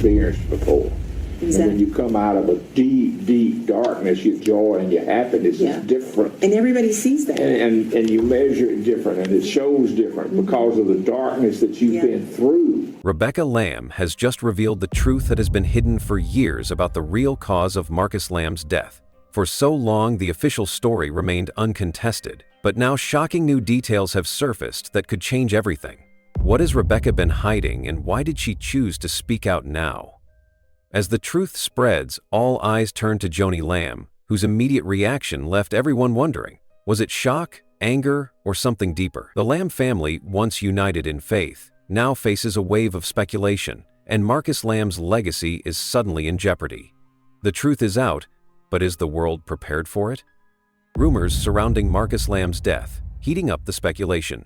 experienced before. Exactly. And when you come out of a deep, deep darkness, your joy and your happiness is different. And everybody sees that. And you measure it different, and it shows different because of the darkness that you've been through. Rebecca Lamb has just revealed the truth that has been hidden for years about the real cause of Marcus Lamb's death. For so long, the official story remained uncontested, but now shocking new details have surfaced that could change everything. What has Rebecca been hiding, and why did she choose to speak out now? As the truth spreads, all eyes turn to Joni Lamb, whose immediate reaction left everyone wondering. Was it shock, anger, or something deeper? The Lamb family, once united in faith, now faces a wave of speculation, and Marcus Lamb's legacy is suddenly in jeopardy. The truth is out, but is the world prepared for it? Rumors surrounding Marcus Lamb's death, heating up the speculation.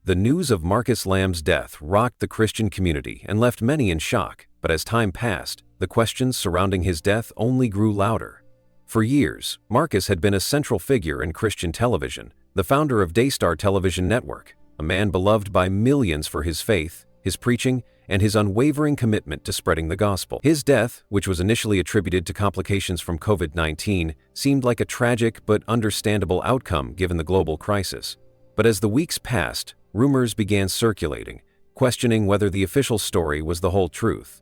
The news of Marcus Lamb's death rocked the Christian community and left many in shock, but as time passed, the questions surrounding his death only grew louder. For years, Marcus had been a central figure in Christian television, the founder of Daystar Television Network, a man beloved by millions for his faith, his preaching, and his unwavering commitment to spreading the gospel. His death, which was initially attributed to complications from COVID-19, seemed like a tragic but understandable outcome given the global crisis. But as the weeks passed, rumors began circulating, questioning whether the official story was the whole truth.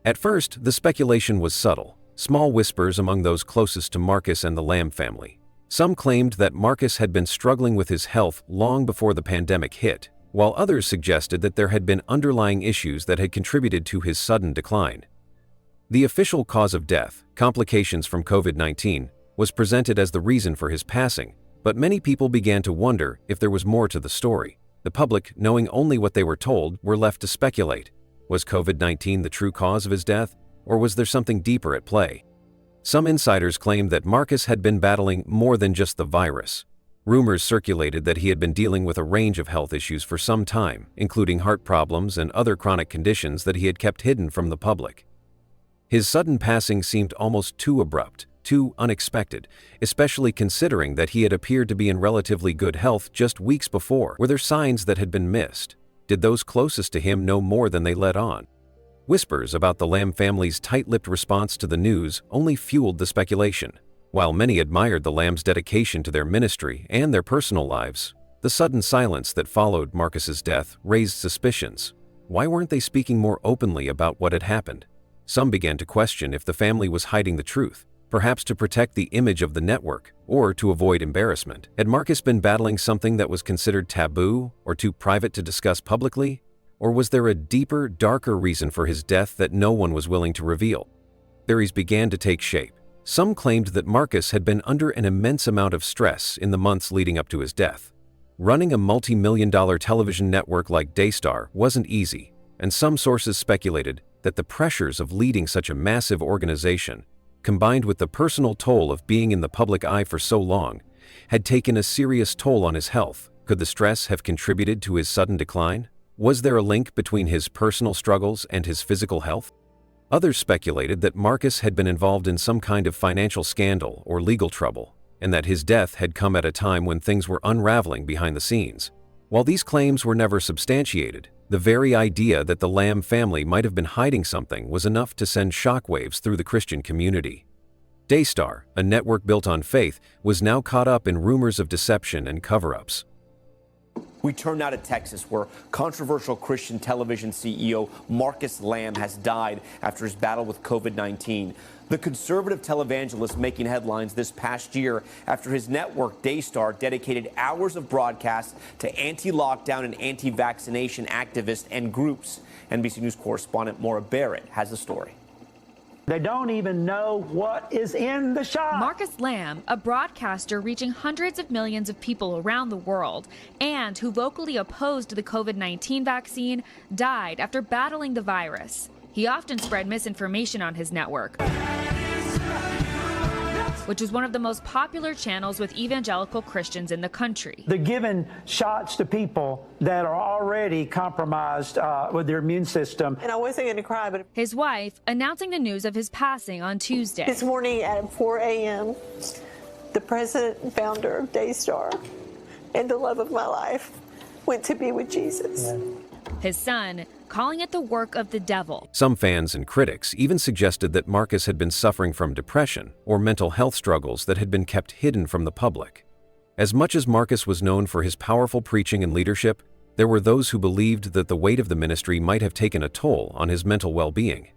At first, the speculation was subtle, small whispers among those closest to Marcus and the Lamb family. Some claimed that Marcus had been struggling with his health long before the pandemic hit, while others suggested that there had been underlying issues that had contributed to his sudden decline. The official cause of death, complications from COVID-19, was presented as the reason for his passing, but many people began to wonder if there was more to the story. The public, knowing only what they were told, were left to speculate. Was COVID-19 the true cause of his death, or was there something deeper at play? Some insiders claimed that Marcus had been battling more than just the virus. Rumors circulated that he had been dealing with a range of health issues for some time, including heart problems and other chronic conditions that he had kept hidden from the public. His sudden passing seemed almost too abrupt, too unexpected, especially considering that he had appeared to be in relatively good health just weeks before. Were there signs that had been missed? Did those closest to him know more than they let on? Whispers about the Lamb family's tight-lipped response to the news only fueled the speculation. While many admired the Lambs' dedication to their ministry and their personal lives, the sudden silence that followed Marcus's death raised suspicions. Why weren't they speaking more openly about what had happened? Some began to question if the family was hiding the truth, perhaps to protect the image of the network or to avoid embarrassment. Had Marcus been battling something that was considered taboo or too private to discuss publicly? Or was there a deeper, darker reason for his death that no one was willing to reveal? Theories began to take shape. Some claimed that Marcus had been under an immense amount of stress in the months leading up to his death. Running a multi-million-dollar television network like Daystar wasn't easy, and some sources speculated that the pressures of leading such a massive organization, combined with the personal toll of being in the public eye for so long, had taken a serious toll on his health. Could the stress have contributed to his sudden decline? Was there a link between his personal struggles and his physical health? Others speculated that Marcus had been involved in some kind of financial scandal or legal trouble, and that his death had come at a time when things were unraveling behind the scenes. While these claims were never substantiated, the very idea that the Lamb family might have been hiding something was enough to send shockwaves through the Christian community. Daystar, a network built on faith, was now caught up in rumors of deception and cover-ups. We turn now to Texas, where controversial Christian television CEO Marcus Lamb has died after his battle with COVID-19. The conservative televangelist making headlines this past year after his network Daystar dedicated hours of broadcast to anti-lockdown and anti-vaccination activists and groups. NBC News correspondent Maura Barrett has the story. They don't even know what is in the shot. Marcus Lamb, a broadcaster reaching hundreds of millions of people around the world and who vocally opposed the COVID-19 vaccine, died after battling the virus. He often spread misinformation on his network, which was one of the most popular channels with evangelical Christians in the country. They're giving shots to people that are already compromised with their immune system. And I wasn't going to cry, but His wife announcing the news of his passing on Tuesday. this morning at 4 a.m., the president and founder of Daystar and the love of my life went to be with Jesus. his son calling it the work of the devil. Some fans and critics even suggested that Marcus had been suffering from depression or mental health struggles that had been kept hidden from the public. As much as Marcus was known for his powerful preaching and leadership, there were those who believed that the weight of the ministry might have taken a toll on his mental well-being.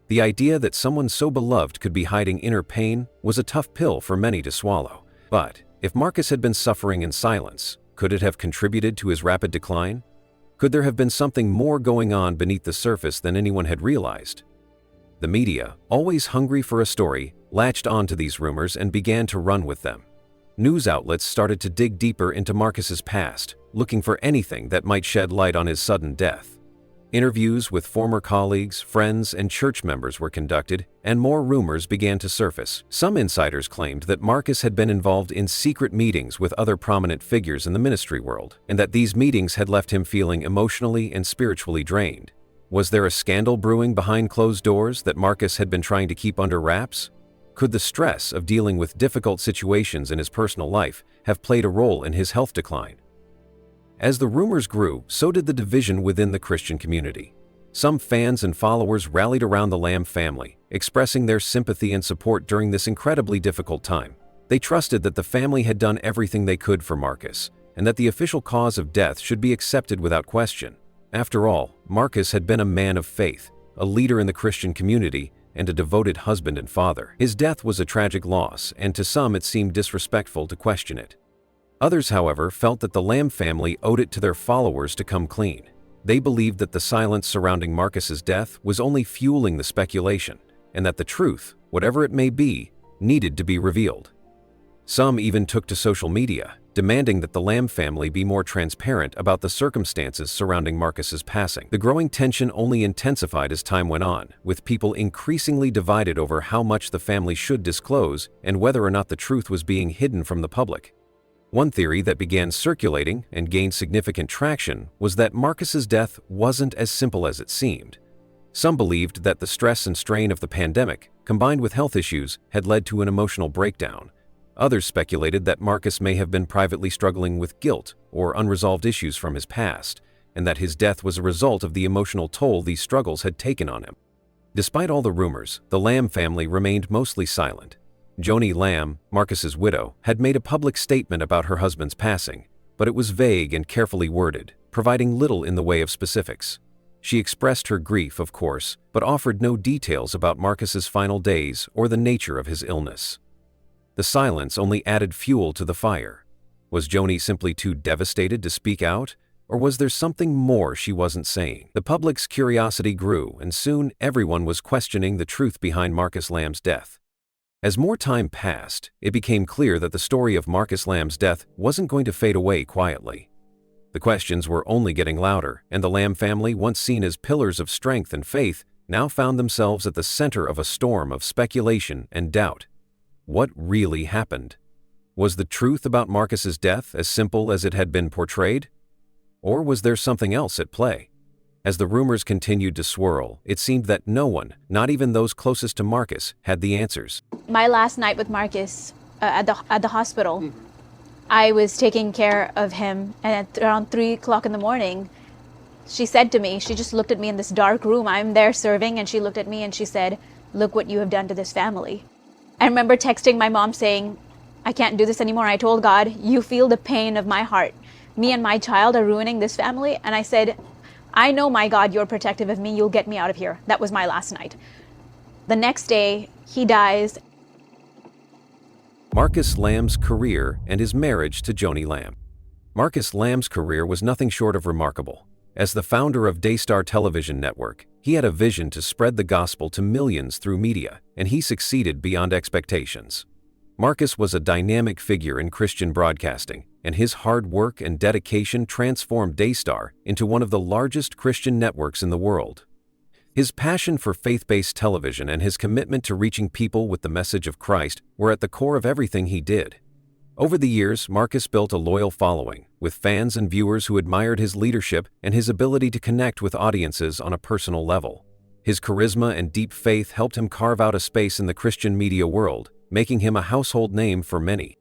The idea that someone so beloved could be hiding inner pain was a tough pill for many to swallow. But if Marcus had been suffering in silence, could it have contributed to his rapid decline? Could there have been something more going on beneath the surface than anyone had realized? The media, always hungry for a story, latched onto these rumors and began to run with them. News outlets started to dig deeper into Marcus's past, looking for anything that might shed light on his sudden death. Interviews with former colleagues, friends, and church members were conducted, and more rumors began to surface. Some insiders claimed that Marcus had been involved in secret meetings with other prominent figures in the ministry world, and that these meetings had left him feeling emotionally and spiritually drained. Was there a scandal brewing behind closed doors that Marcus had been trying to keep under wraps? Could the stress of dealing with difficult situations in his personal life have played a role in his health decline? As the rumors grew, so did the division within the Christian community. Some fans and followers rallied around the Lamb family, expressing their sympathy and support during this incredibly difficult time. They trusted that the family had done everything they could for Marcus, and that the official cause of death should be accepted without question. After all, Marcus had been a man of faith, a leader in the Christian community, and a devoted husband and father. His death was a tragic loss, and to some it seemed disrespectful to question it. Others, however, felt that the Lamb family owed it to their followers to come clean. They believed that the silence surrounding Marcus's death was only fueling the speculation, and that the truth, whatever it may be, needed to be revealed. Some even took to social media, demanding that the Lamb family be more transparent about the circumstances surrounding Marcus's passing. The growing tension only intensified as time went on, with people increasingly divided over how much the family should disclose and whether or not the truth was being hidden from the public. One theory that began circulating and gained significant traction was that Marcus's death wasn't as simple as it seemed. Some believed that the stress and strain of the pandemic, combined with health issues, had led to an emotional breakdown. Others speculated that Marcus may have been privately struggling with guilt or unresolved issues from his past, and that his death was a result of the emotional toll these struggles had taken on him. Despite all the rumors, the Lamb family remained mostly silent. Joni Lamb, Marcus's widow, had made a public statement about her husband's passing, but it was vague and carefully worded, providing little in the way of specifics. She expressed her grief, of course, but offered no details about Marcus's final days or the nature of his illness. The silence only added fuel to the fire. Was Joni simply too devastated to speak out, or was there something more she wasn't saying? The public's curiosity grew, and soon everyone was questioning the truth behind Marcus Lamb's death. As more time passed, it became clear that the story of Marcus Lamb's death wasn't going to fade away quietly. The questions were only getting louder, and the Lamb family, once seen as pillars of strength and faith, now found themselves at the center of a storm of speculation and doubt. What really happened? Was the truth about Marcus's death as simple as it had been portrayed? Or was there something else at play? As the rumors continued to swirl, it seemed that no one, not even those closest to Marcus, had the answers. My last night with Marcus at the hospital, I was taking care of him, and at around 3 o'clock in the morning, she said to me, she just looked at me in this dark room. I'm there serving, and she looked at me and she said, "Look what you have done to this family." I remember texting my mom saying, "I can't do this anymore." I told God, "You feel the pain of my heart. Me and my child are ruining this family." And I said, "I know, my God, you're protective of me. You'll get me out of here." That was my last night. The next day, he dies. Marcus Lamb's career and his marriage to Joni Lamb. Marcus Lamb's career was nothing short of remarkable. As the founder of Daystar Television Network, he had a vision to spread the gospel to millions through media, and he succeeded beyond expectations. Marcus was a dynamic figure in Christian broadcasting, and his hard work and dedication transformed Daystar into one of the largest Christian networks in the world. His passion for faith-based television and his commitment to reaching people with the message of Christ were at the core of everything he did. Over the years, Marcus built a loyal following, with fans and viewers who admired his leadership and his ability to connect with audiences on a personal level. His charisma and deep faith helped him carve out a space in the Christian media world, making him a household name for many.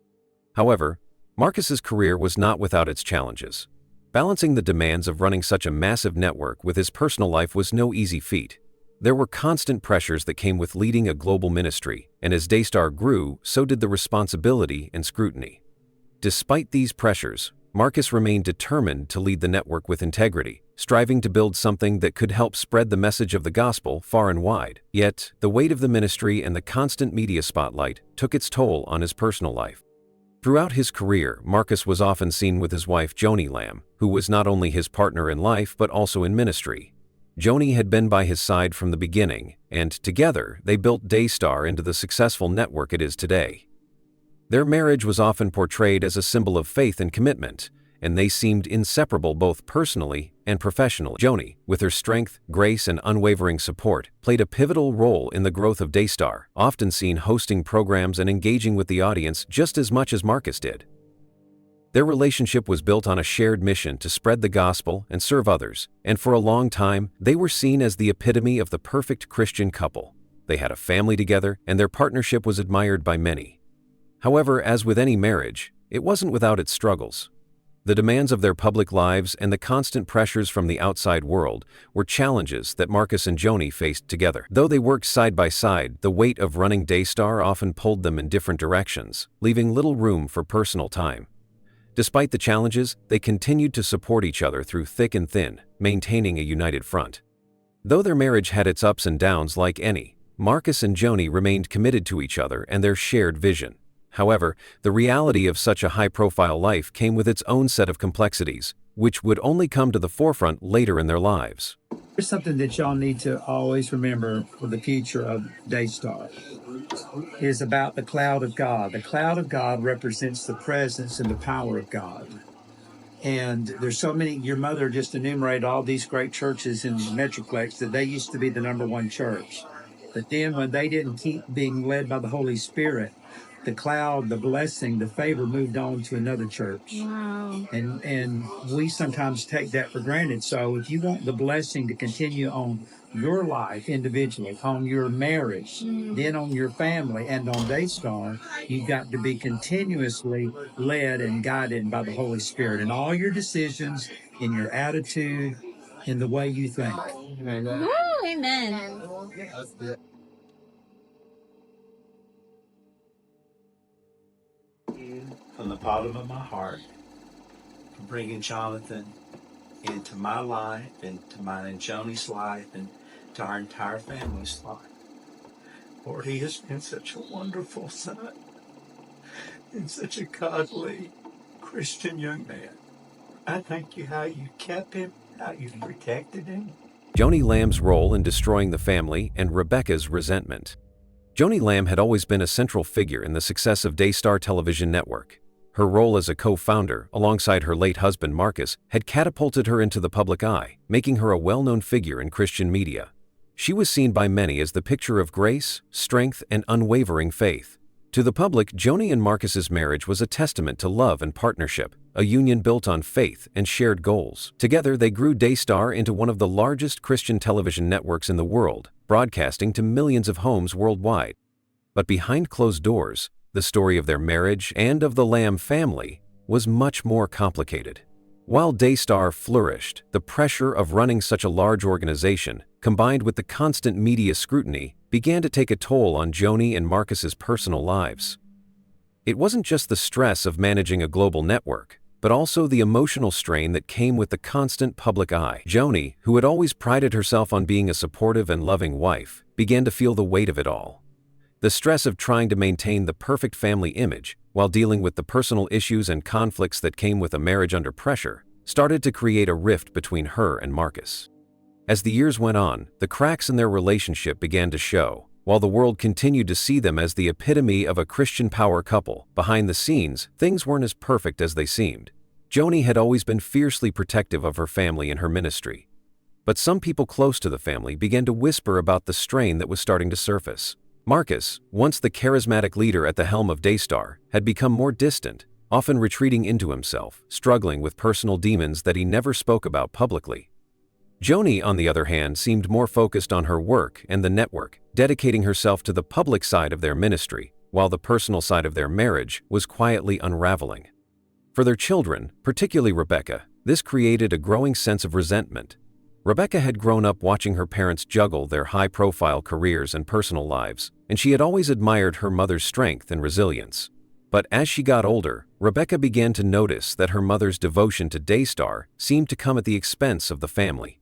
However, Marcus's career was not without its challenges. Balancing the demands of running such a massive network with his personal life was no easy feat. There were constant pressures that came with leading a global ministry, and as Daystar grew, so did the responsibility and scrutiny. Despite these pressures, Marcus remained determined to lead the network with integrity, striving to build something that could help spread the message of the gospel far and wide. Yet, the weight of the ministry and the constant media spotlight took its toll on his personal life. Throughout his career, Marcus was often seen with his wife Joni Lamb, who was not only his partner in life but also in ministry. Joni had been by his side from the beginning, and together they built Daystar into the successful network it is today. Their marriage was often portrayed as a symbol of faith and commitment, and they seemed inseparable both personally and professionally. Joni, with her strength, grace, and unwavering support, played a pivotal role in the growth of Daystar, often seen hosting programs and engaging with the audience just as much as Marcus did. Their relationship was built on a shared mission to spread the gospel and serve others, and for a long time, they were seen as the epitome of the perfect Christian couple. They had a family together, and their partnership was admired by many. However, as with any marriage, it wasn't without its struggles. The demands of their public lives and the constant pressures from the outside world were challenges that Marcus and Joni faced together. Though they worked side by side, the weight of running Daystar often pulled them in different directions, leaving little room for personal time. Despite the challenges, they continued to support each other through thick and thin, maintaining a united front. Though their marriage had its ups and downs like any, Marcus and Joni remained committed to each other and their shared vision. However, the reality of such a high-profile life came with its own set of complexities, which would only come to the forefront later in their lives. There's something that y'all need to always remember for the future of Daystar is about the cloud of God. The cloud of God represents the presence and the power of God. And there's so many, your mother just enumerated all these great churches in the Metroplex that they used to be the #1 church. But then when they didn't keep being led by the Holy Spirit, the cloud, the blessing, the favor moved on to another church. Wow. And we sometimes take that for granted. So if you want the blessing to continue on your life individually, on your marriage, then on your family, and on Daystar, you've got to be continuously led and guided by the Holy Spirit in all your decisions, in your attitude, in the way you think. Woo, amen. From the bottom of my heart for bringing Jonathan into my life, into mine and Joni's life, and to our entire family's life. Lord, he has been such a wonderful son and such a godly Christian young man. I thank you how you kept him, how you protected him. Joni Lamb's role in destroying the family and Rebecca's resentment. Joni Lamb had always been a central figure in the success of Daystar Television Network. Her role as a co-founder, alongside her late husband Marcus, had catapulted her into the public eye, making her a well-known figure in Christian media. She was seen by many as the picture of grace, strength, and unwavering faith. To the public, Joni and Marcus's marriage was a testament to love and partnership, a union built on faith and shared goals. Together, they grew Daystar into one of the largest Christian television networks in the world, broadcasting to millions of homes worldwide. But behind closed doors, the story of their marriage and of the Lamb family was much more complicated. While Daystar flourished, the pressure of running such a large organization, combined with the constant media scrutiny, began to take a toll on Joni and Marcus's personal lives. It wasn't just the stress of managing a global network, but also the emotional strain that came with the constant public eye. Joni, who had always prided herself on being a supportive and loving wife, began to feel the weight of it all. The stress of trying to maintain the perfect family image, while dealing with the personal issues and conflicts that came with a marriage under pressure, started to create a rift between her and Marcus. As the years went on, the cracks in their relationship began to show. While the world continued to see them as the epitome of a Christian power couple, behind the scenes, things weren't as perfect as they seemed. Joni had always been fiercely protective of her family and her ministry. But some people close to the family began to whisper about the strain that was starting to surface. Marcus, once the charismatic leader at the helm of Daystar, had become more distant, often retreating into himself, struggling with personal demons that he never spoke about publicly. Joni, on the other hand, seemed more focused on her work and the network, dedicating herself to the public side of their ministry, while the personal side of their marriage was quietly unraveling. For their children, particularly Rebecca, This created a growing sense of resentment. Rebecca had grown up watching her parents juggle their high-profile careers and personal lives, and she had always admired her mother's strength and resilience. But as she got older, Rebecca began to notice that her mother's devotion to Daystar seemed to come at the expense of the family.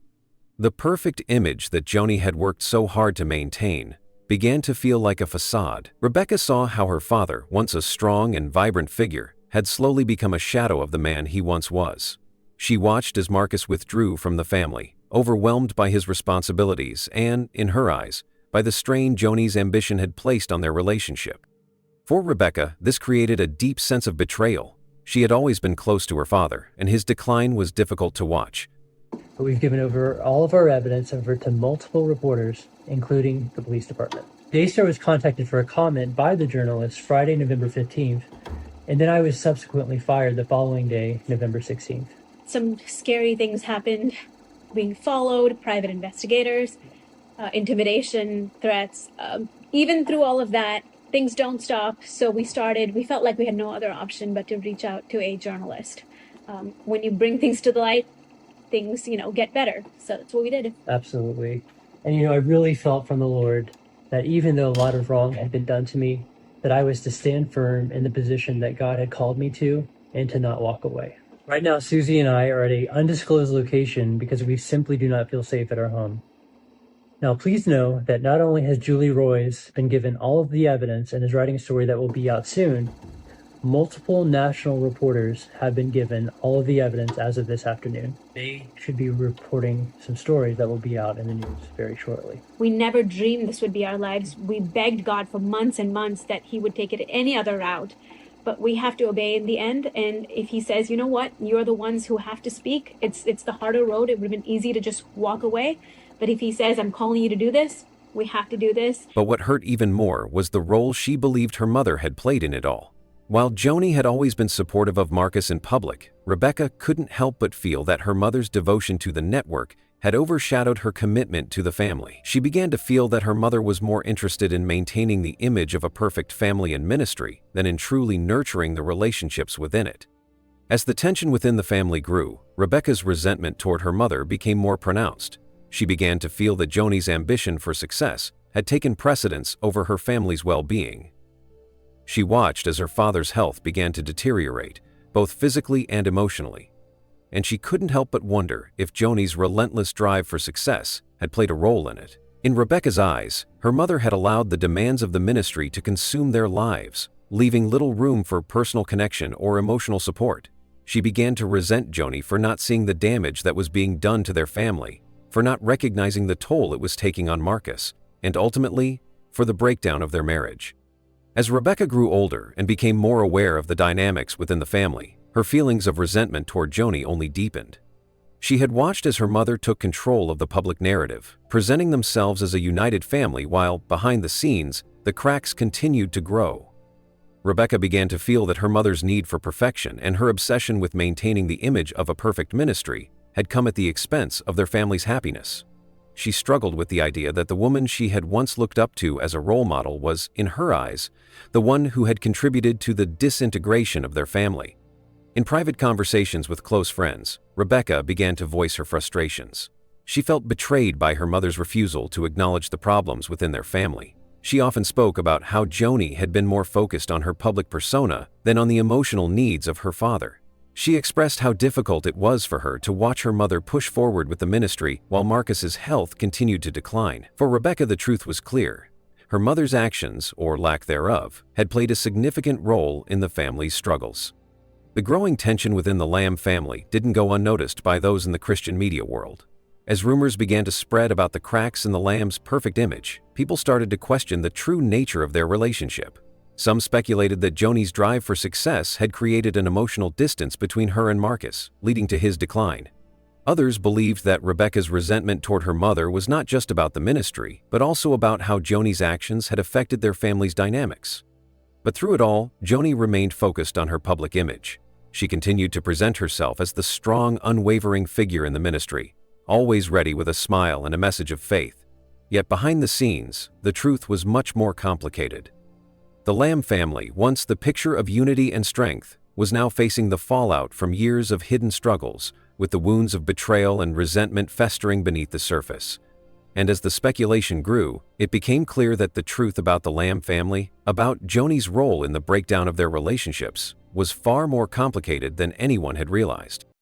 The perfect image that Joni had worked so hard to maintain began to feel like a facade. Rebecca saw how her father, once a strong and vibrant figure, had slowly become a shadow of the man he once was. She watched as Marcus withdrew from the family, overwhelmed by his responsibilities and, in her eyes, by the strain Joni's ambition had placed on their relationship. For Rebecca, this created a deep sense of betrayal. She had always been close to her father, and his decline was difficult to watch. We've given over all of our evidence over to multiple reporters, including the police department. Daystar was contacted for a comment by the journalist Friday, November 15th, and then I was subsequently fired the following day, November 16th. Some scary things happened. Being followed, private investigators, intimidation, threats. Even through all of that, things don't stop. So we felt like we had no other option but to reach out to a journalist. When you bring things to the light, things, get better. So that's what we did. Absolutely. And, I really felt from the Lord that even though a lot of wrong had been done to me, that I was to stand firm in the position that God had called me to and to not walk away. Right now, Susie and I are at an undisclosed location because we simply do not feel safe at our home. Now, please know that not only has Julie Royce been given all of the evidence and is writing a story that will be out soon, multiple national reporters have been given all of the evidence as of this afternoon. They should be reporting some stories that will be out in the news very shortly. We never dreamed this would be our lives. We begged God for months and months that he would take it any other route. But we have to obey in the end. And if he says, you know what, you're the ones who have to speak, it's the harder road. It would have been easy to just walk away. But if he says, I'm calling you to do this, we have to do this. But what hurt even more was the role she believed her mother had played in it all. While Joni had always been supportive of Marcus in public, Rebecca couldn't help but feel that her mother's devotion to the network had overshadowed her commitment to the family. She began to feel that her mother was more interested in maintaining the image of a perfect family and ministry than in truly nurturing the relationships within it. As the tension within the family grew, Rebecca's resentment toward her mother became more pronounced. She began to feel that Joni's ambition for success had taken precedence over her family's well-being. She watched as her father's health began to deteriorate, both physically and emotionally. And she couldn't help but wonder if Joni's relentless drive for success had played a role in it. In Rebecca's eyes, her mother had allowed the demands of the ministry to consume their lives, leaving little room for personal connection or emotional support. She began to resent Joni for not seeing the damage that was being done to their family, for not recognizing the toll it was taking on Marcus, and ultimately, for the breakdown of their marriage. As Rebecca grew older and became more aware of the dynamics within the family, her feelings of resentment toward Joni only deepened. She had watched as her mother took control of the public narrative, presenting themselves as a united family while, behind the scenes, the cracks continued to grow. Rebecca began to feel that her mother's need for perfection and her obsession with maintaining the image of a perfect ministry had come at the expense of their family's happiness. She struggled with the idea that the woman she had once looked up to as a role model was, in her eyes, the one who had contributed to the disintegration of their family. In private conversations with close friends, Rebecca began to voice her frustrations. She felt betrayed by her mother's refusal to acknowledge the problems within their family. She often spoke about how Joni had been more focused on her public persona than on the emotional needs of her father. She expressed how difficult it was for her to watch her mother push forward with the ministry while Marcus's health continued to decline. For Rebecca, the truth was clear. Her mother's actions, or lack thereof, had played a significant role in the family's struggles. The growing tension within the Lamb family didn't go unnoticed by those in the Christian media world. As rumors began to spread about the cracks in the Lamb's perfect image, people started to question the true nature of their relationship. Some speculated that Joni's drive for success had created an emotional distance between her and Marcus, leading to his decline. Others believed that Rebecca's resentment toward her mother was not just about the ministry, but also about how Joni's actions had affected their family's dynamics. But through it all, Joni remained focused on her public image. She continued to present herself as the strong, unwavering figure in the ministry, always ready with a smile and a message of faith. Yet behind the scenes, the truth was much more complicated. The Lamb family, once the picture of unity and strength, was now facing the fallout from years of hidden struggles, with the wounds of betrayal and resentment festering beneath the surface. And as the speculation grew, it became clear that the truth about the Lamb family, about Joni's role in the breakdown of their relationships, was far more complicated than anyone had realized.